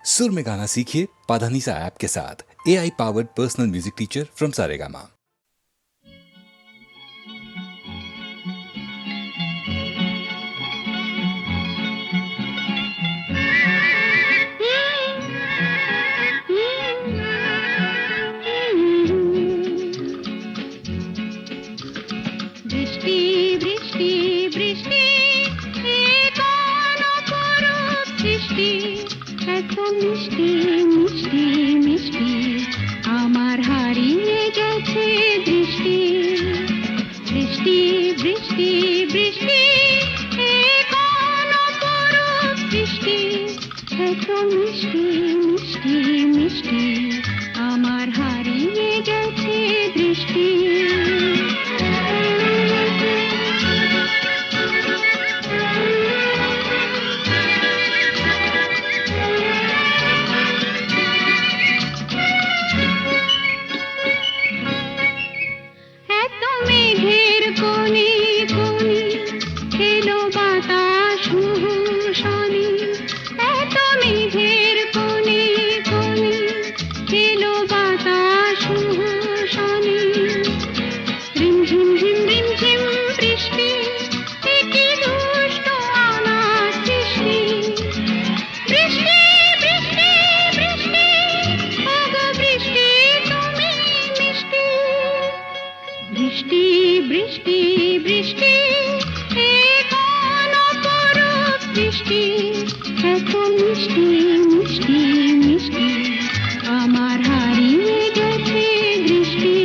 सुर में गाना सीखिए पाधानीसा ऐप के साथ। AI powered personal music teacher from Saregama. বৃষ্টি বৃষ্টি বৃষ্টি বৃষ্টি এত মিষ্টি মিষ্টি মিষ্টি আমার হারিয়ে গেছে দৃষ্টি বৃষ্টি বৃষ্টি বৃষ্টি বৃষ্টি এত মিষ্টি মিষ্টি মিষ্টি আমার হারিয়ে গেছে দৃষ্টি বৃষ্টি বৃষ্টি বৃষ্টি বৃষ্টি এত মিষ্টি মিষ্টি মিষ্টি আমার হারিয়ে গেছে দৃষ্টি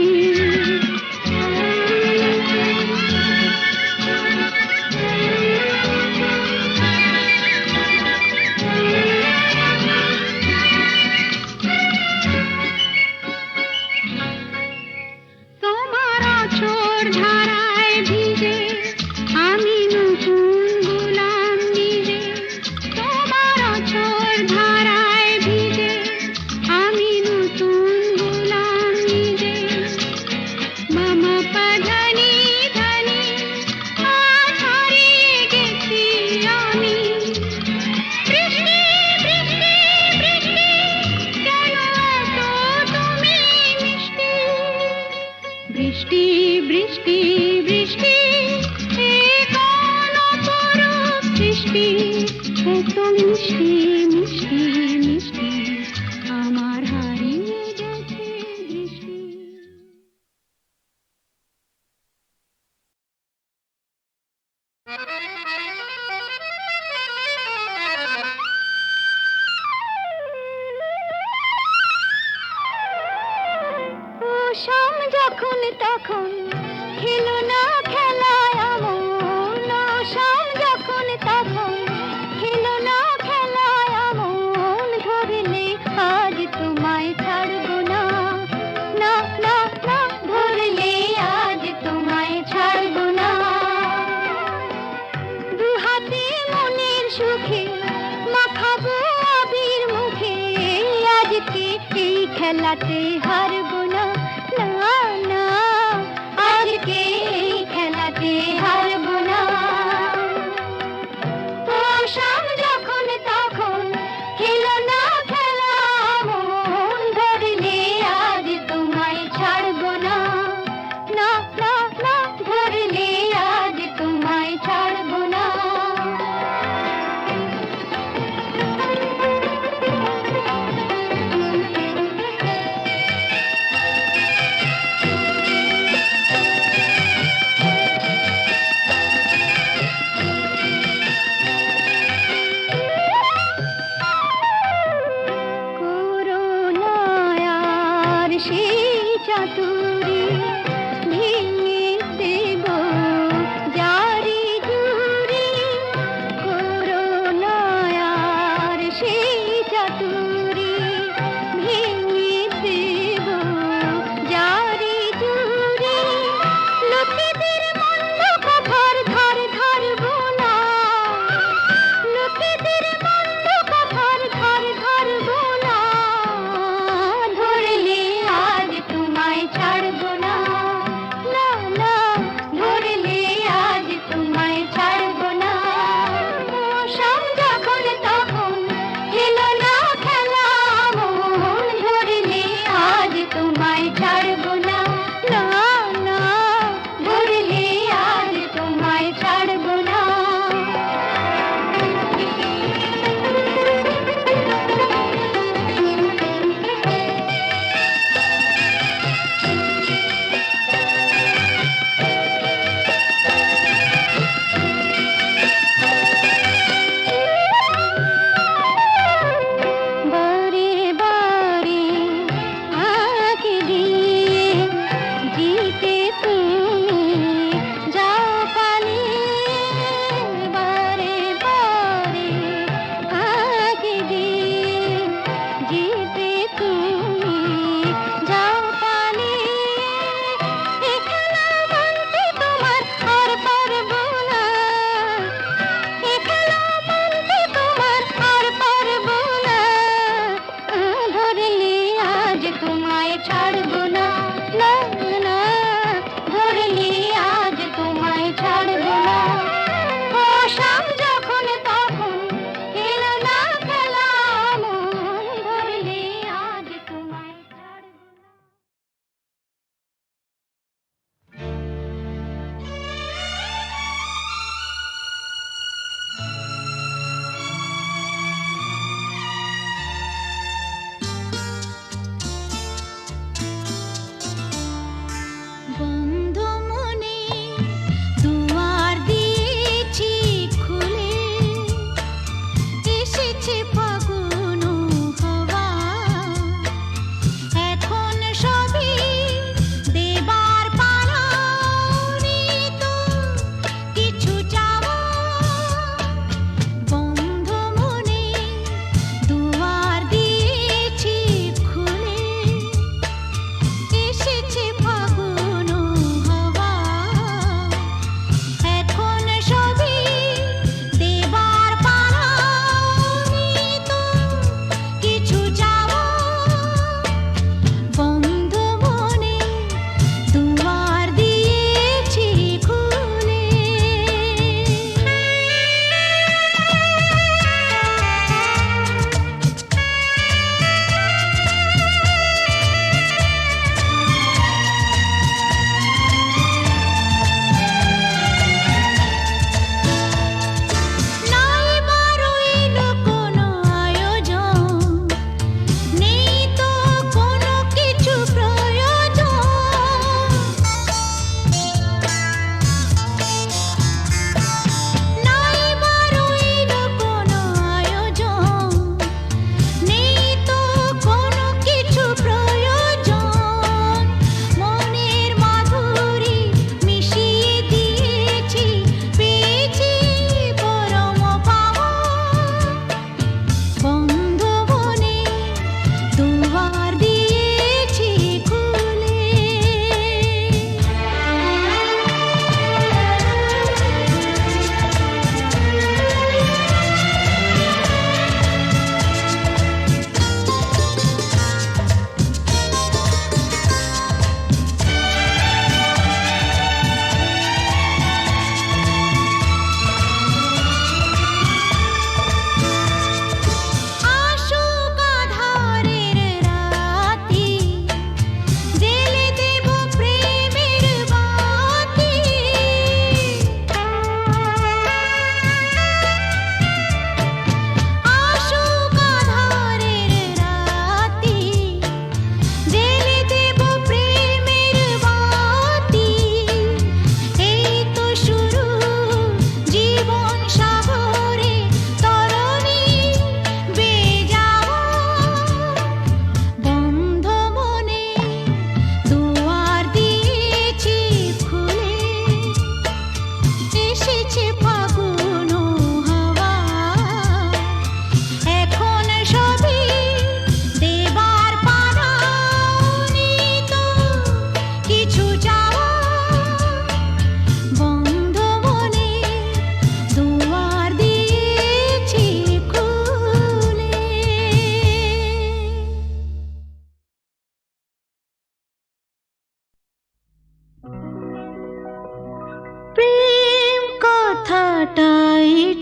বৃষ্টি বৃষ্টি বৃষ্টি বৃষ্টি এত মিষ্টি মিষ্টি মিষ্টি আমার হারিয়ে গেছে দৃষ্টি শাম যখন তখন খেলো না খেলায় আমন শাম যখন তখন খেলো না খেলায় আমন ধরলে আজ তোমায় ছাড়বো না না না না ধরলে আজ তোমায় ছাড়বো না দু হাতে মনের সুখে মাখাবো আবির মুখে আজকে এই খেলাতে হারবো না না না আজকে এই খেলাতে হারবো না ও শাম যখন তখন খেলো না খেলা মন ধরলে আজ তোমায় ছাড়বো না না না না ধরলে আজ তোমায় ছাড়বো না চাতুরি ভেঙে দেব জারি জুরি করোনায়ার সেই চাতুরি ভেঙে দেব জারি জুরি লোকেদের মন্দ কথার ধার ধারবো না লোকেদের মন্দ কথার ধার ধারবো না ধরলে আজ তোমায় ছাড়বো না না না ধরলে আজ তোমায় ছাড়বো না শাম যখন তখন খেলো না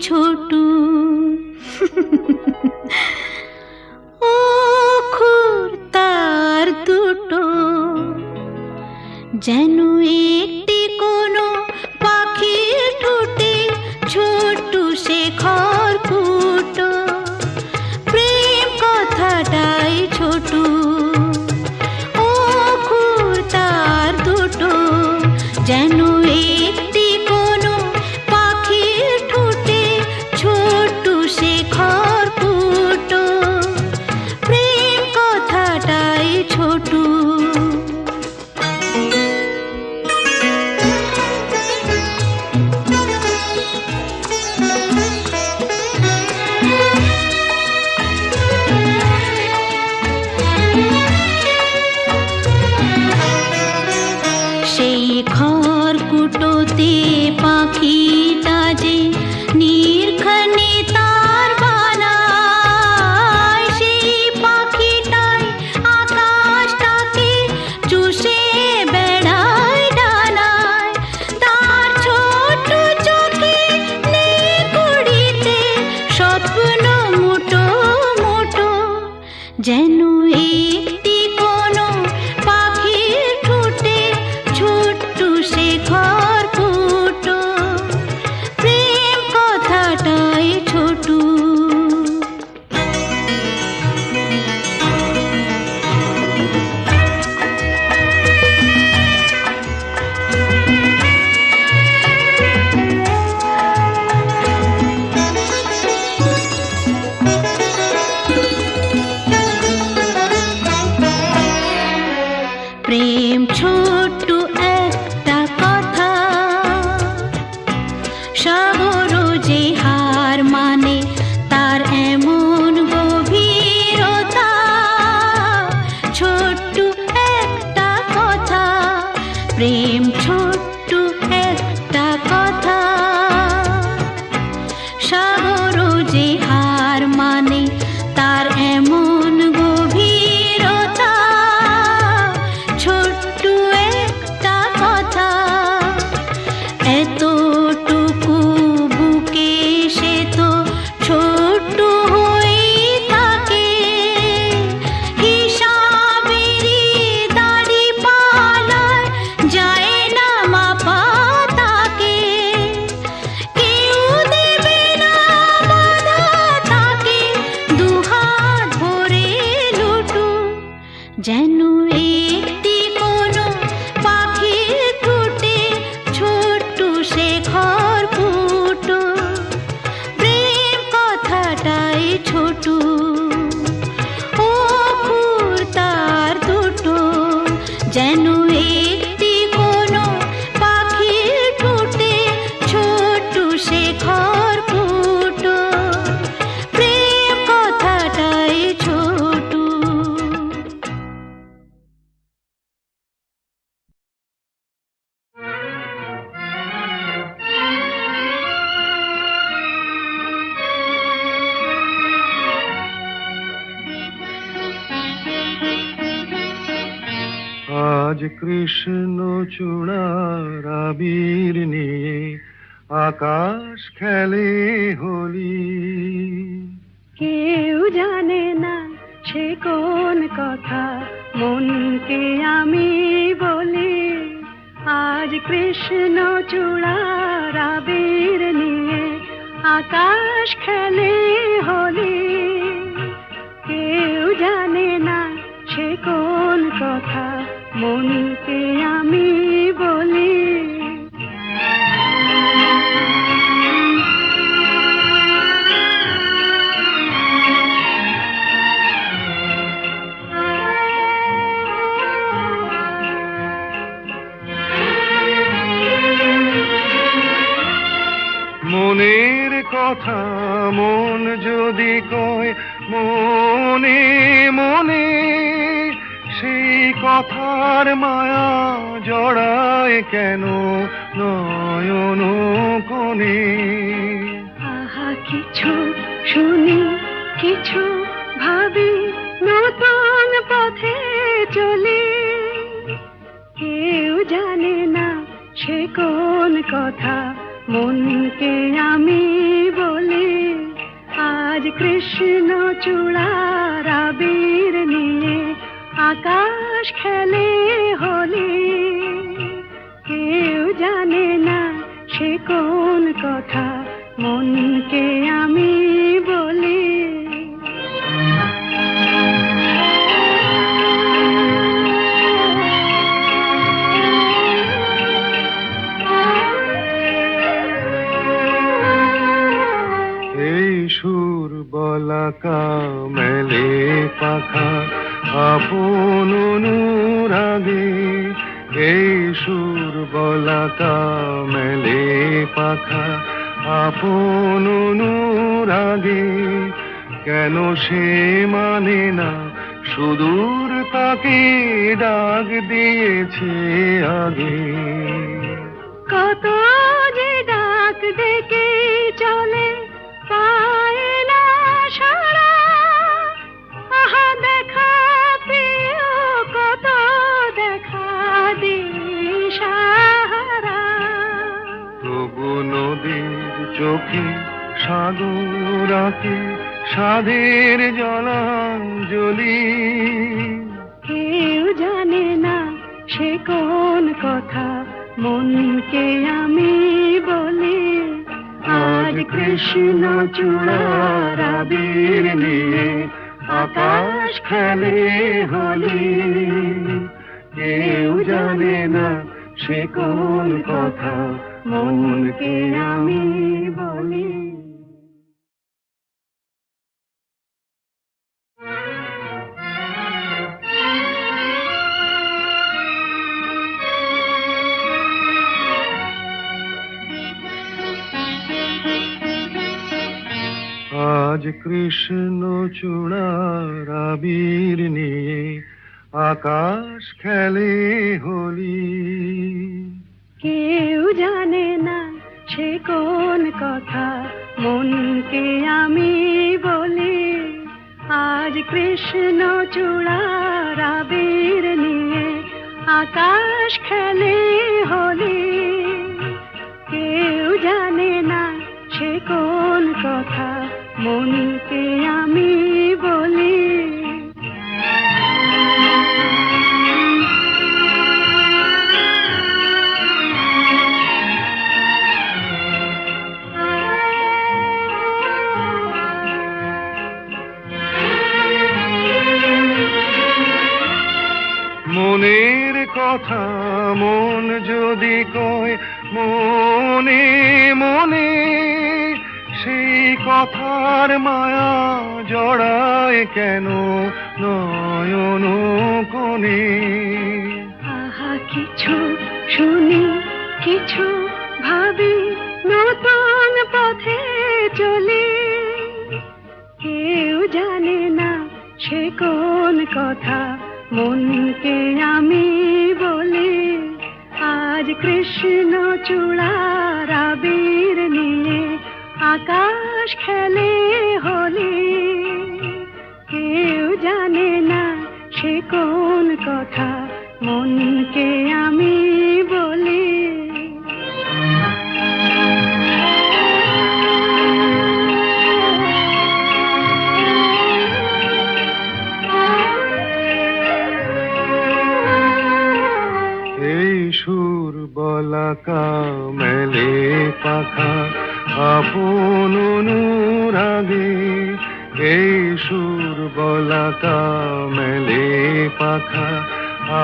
ছোটু ও খুর তার দুটো যেন একটি কোনো পাখির ঠোঁটে ছোট্টু সে খড়কুটো প্রেম কথাটাই ছোটু ও খুর তার দুটো যেন একটি কোনো পাখির ঠোঁটে ছোট্টু সে খড়কুটো প্রেম কথাটাই ছোটু সেই খড়কুটোতে পাখিটা যে নির্ঘনে তার বানায় সেই পাখিটাই আকাশটাকে চুষে বেড়ায় ডানায় তার ছোট চোখে নেই কুড়িতে স্বপ্ন মুটো মুটো যেন একটি কোনো পাখির ঠোঁটে ছোট্টু সে খড়কুটো প্রেম কথাটাই ছোটু প্রেম ছোট্ট একটা কথা সাগর যে হার মানে তার এমন গভীরতা ছোট্ট একটা কথা প্রেম ছোট্ট একটা কথা সাগর যে হার মানে তার এমন গভীরতা ছোট্ট একটা কথা এতটুকু বুকে সে তো ছোট্ট হয়ে থাকে হিসাবেরই দাড়ি পালায় যায় না মাপা তাকে কেউ দেবে না বাধা তাকে দুহাত ভরে লুটু যেন একটি কোনো পাখির ঠোঁটে ছোট্টু সে খড়কুটো প্রেম কথাটাই ছোটু ও খুর তার দুটো যেন একটি কোনো পাখির ঠোঁটে ছোট্টু সে খড়কুটো প্রেম কথাটাই ছোটু আজ কৃষ্ণ চূড়ার আবির নিয়ে আকাশ খেলে হোলি কেউ জানে না সে কোন কথা মনকে আমি বলি আজ কৃষ্ণ চূড়ার আবির নিয়ে আকাশ খেলে হোলি কেউ জানে না সে কোন কথা মনকে আমি বলি মনের কথা মন যদি কয় মনে মনে সেই কথার মায়া জড়ায় কেন নয়ন কোণে আহা কিছু শুনি কিছু ভাবি নতুন পথে চলি কেউ জানে না সে কোন কথা মনকে আমি আজ কৃষ্ণ চূড়ার আবির নিয়ে আকাশ খেলে হোলি। কেউ জানে না সে কোন কথা মনকে আমি বলি। এই সুর বলাকা মেলে পাখা আপন অনুরাগে, এই সুর বলাকা মেলে পাখা আপন অনুরাগে, কেন সে মানে না সুদূর তাকে ডাক দিয়েছে আগে। কত যে ডাক ডেকে চলে পায় না সারা, আহা দেখা প্রিয় কত দেখা দিশাহারা। তবু নদীর চোখে সাগর আঁকে সাধের জলাঞ্জলি। কেউ জানে না সে কোন কথা মনকে আমি বলি। আজ কৃষ্ণ চূড়ার আবির নিয়ে আকাশ খেলে হোলি। কেউ জানে না সে কোন কথা মনকে আমি বলি। আজ কৃষ্ণ চূড়ার আবির নিয়ে আকাশ খেলে হোলি। কেউ জানে না সে কোন কথা মনকে আমি বলি। আজ কৃষ্ণ চূড়ার আবির নিয়ে আকাশ খেলে হোলি। কেউ জানে না সে কোন কথা মনকে আমি বলি। মনের কথা মন যদি কয় মনে মনে, সেই কথার মায়া জড়ায় কেন নয়ন কোণে। আহা কিছু শুনি কিছু ভাবি নতুন পথে চলি। কেউ জানে না সে কোন কথা মনকে আমি বলি। আজ কৃষ্ণ চূড়ার আবির নিয়ে আকাশ খেলে হোলি। কেউ জানে না সে কোন কথা মনকে আমি বলি। এই সুর বলাকা মেলে পাখা আপন অনুরাগে, এই সুর বলাকা মেলে পাখা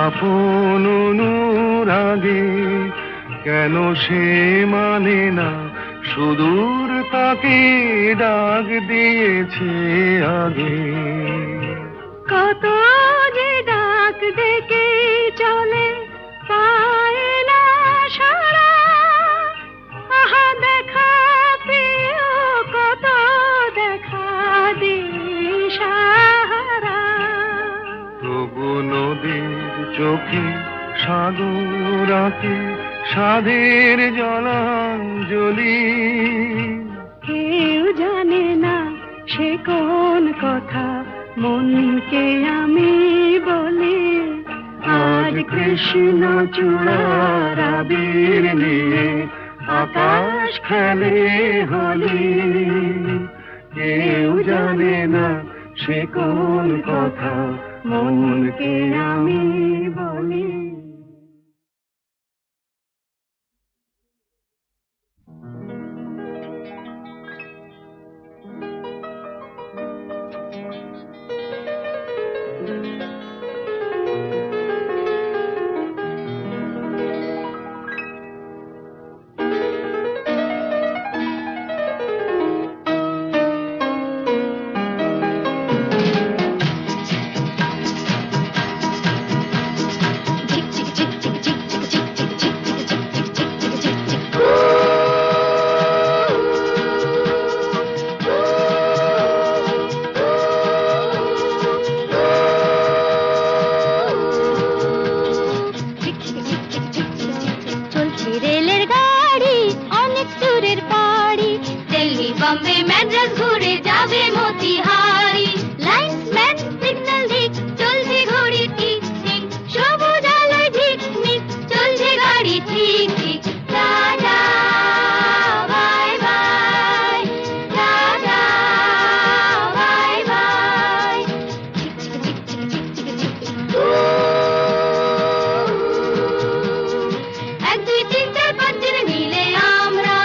আপন অনুরাগে, কেন সে মানে না সুদূর তাকে ডাক দিয়েছে আগে। কত যে ডাক ডেকে চলে পায় না সারা, আহা দেখা প্রিয় কত দেখা দিশাহারা। তবু নদীর চোখে সাগর আঁকে সাধের জলাঞ্জলি। কেউ জানে না সে কোন কথা মনকে আমি বলি। আজ কৃষ্ণ চূড়ার আবির নিয়ে আকাশ খেলে হোলি। কেউ জানে না সে কোন কথা মনকে আমি বলি। চলছে রেলের গাড়ি অনেক দূরের পাড়ি, দিল্লি বম্বে ম্যাড্রাস ঘুরে যাবে মতিহারি। লাইনম্যান সিগন্যাল দিক, চলছে ঘড়ি টিক টিক, সবুজ আলোয় ঝিকমিক, চলছে গাড়ি ঠিক ঠিক। Tata bye bye, tata bye by. এক দুই তিন চার পাঁচ জন মিলে আমরা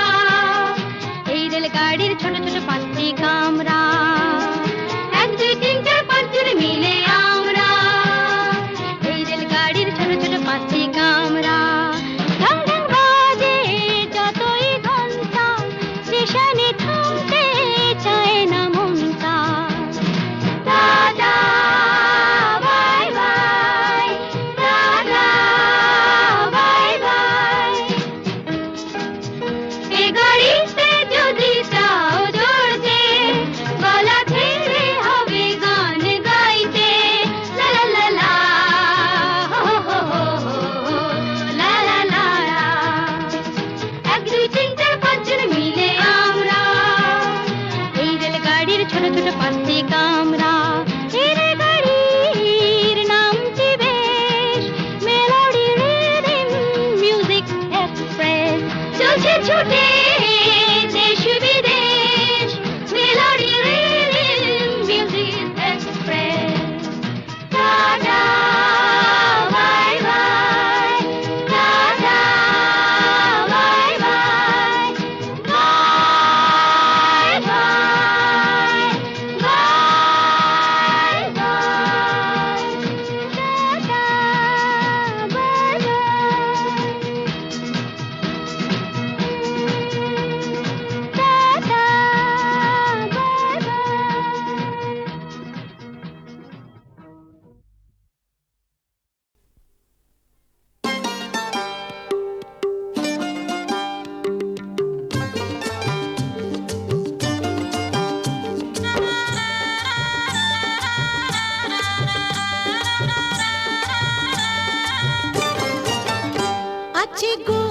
এই রেলগাড়ির ছোট ছোট পাঁচটি কামরা। এক দুই তিন চার পাঁচ জন মিলে আমরা এই রেলগাড়ির ছোট ছোট পাঁচটি কামরা। ঢং ঢং বাজে যতই ঘন্টা, স্টেশনে থামতে চায় না মনটা। Tata bye bye, tata bye bye. এ গাড়িতে যদি চাও চড়তে, গলা ছেড়ে হবে গান গাইতে। লা লা লা লা, হো হো হো হো, লা লা লা লা। এক দুই তিন চার পাঁচ জন মিলে আমরা এই রেলগাড়ির ছোট ছোট পাঁচটি কামরা। এই রেলগাড়ির নামটি বেশ মেলোডি রিদম মিউজিক এক্সপ্রেস। চলছে ছুটে দেশ বিদেশ, melody rhythm music express. Tata bye bye, tata bye by, bye bye, by bye, tata by আছে গো